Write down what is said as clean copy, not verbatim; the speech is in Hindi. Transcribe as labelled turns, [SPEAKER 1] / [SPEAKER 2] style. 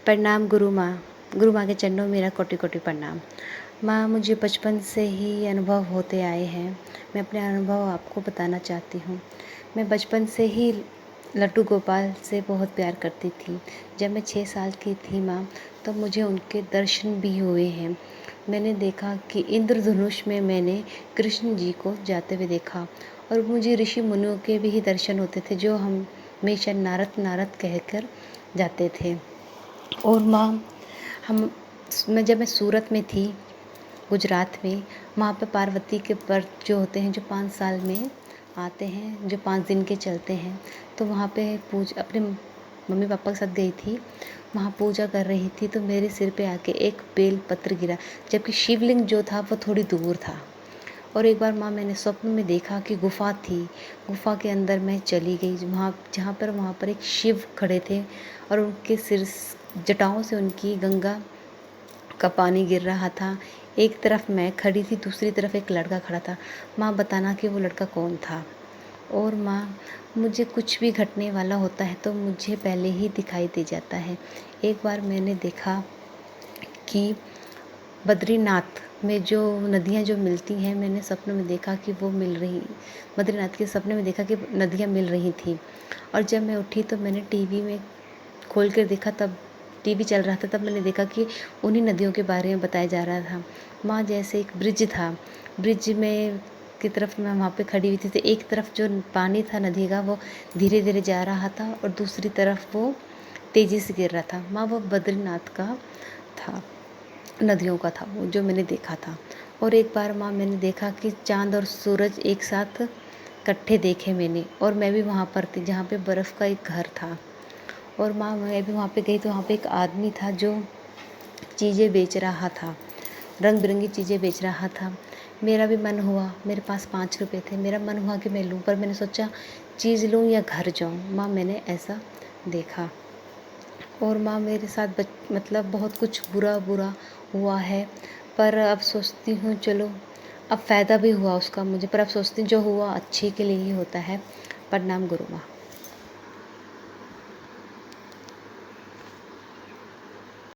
[SPEAKER 1] प्रणाम गुरु माँ के चरणों में मेरा कोटि कोटि प्रणाम। माँ, मुझे बचपन से ही अनुभव होते आए हैं। मैं अपने अनुभव आपको बताना चाहती हूँ। मैं बचपन से ही लड्डू गोपाल से बहुत प्यार करती थी। जब मैं 6 साल की थी माँ, तो मुझे उनके दर्शन भी हुए हैं। मैंने देखा कि इंद्रधनुष में मैंने कृष्ण जी को जाते हुए देखा, और मुझे ऋषि मुनियों के भी दर्शन होते थे, जो हम हमेशा नारद नारद कहकर जाते थे। और माँ, जब मैं सूरत में थी, गुजरात में, वहाँ पे पार्वती के व्रत जो होते हैं, जो 5 साल में आते हैं, जो 5 दिन के चलते हैं, तो वहाँ पे अपने मम्मी पापा के साथ गई थी। वहाँ पूजा कर रही थी, तो मेरे सिर पे आके एक बेल पत्र गिरा, जबकि शिवलिंग जो था वो थोड़ी दूर था। और एक बार माँ, मैंने स्वप्न में देखा कि गुफ़ा थी। गुफ़ा के अंदर मैं चली गई, वहाँ पर एक शिव खड़े थे, और उनके सिर जटाओं से उनकी गंगा का पानी गिर रहा था। एक तरफ मैं खड़ी थी, दूसरी तरफ एक लड़का खड़ा था। माँ, बताना कि वो लड़का कौन था। और माँ, मुझे कुछ भी घटने वाला होता है तो मुझे पहले ही दिखाई दे जाता है। एक बार मैंने देखा कि बद्रीनाथ में जो नदियाँ जो मिलती हैं, मैंने सपने में देखा कि वो मिल रही, बद्रीनाथ के सपने में देखा कि नदियाँ मिल रही थी। और जब मैं उठी तो मैंने टीवी में खोल कर देखा, तब टीवी चल रहा था, तब मैंने देखा कि उन्हीं नदियों के बारे में बताया जा रहा था। माँ, जैसे एक ब्रिज था, ब्रिज में की तरफ मैं वहाँ पे खड़ी हुई थी, तो एक तरफ जो पानी था नदी का, वो धीरे धीरे जा रहा था, और दूसरी तरफ वो तेज़ी से गिर रहा था। माँ, वो बद्रीनाथ का था, नदियों का था वो, जो मैंने देखा था। और एक बार माँ, मैंने देखा कि चाँद और सूरज एक साथ इकट्ठे देखे मैंने, और मैं भी वहाँ पर थी जहाँ पे बर्फ़ का एक घर था। और माँ, मैं भी वहाँ पे गई तो वहाँ पे एक आदमी था जो चीज़ें बेच रहा था, रंग बिरंगी चीज़ें बेच रहा था। मेरा भी मन हुआ, मेरे पास 5 रुपए थे, मेरा मन हुआ कि मैं लूँ, पर मैंने सोचा चीज़ लूँ या घर जाऊँ। माँ, मैंने ऐसा देखा। और माँ, मेरे साथ मतलब बहुत कुछ बुरा बुरा हुआ है, पर अब सोचती हूँ चलो, अब फ़ायदा भी हुआ उसका मुझे, पर अब सोचती हूँ जो हुआ अच्छे के लिए ही होता है। प्रणाम गुरु माँ।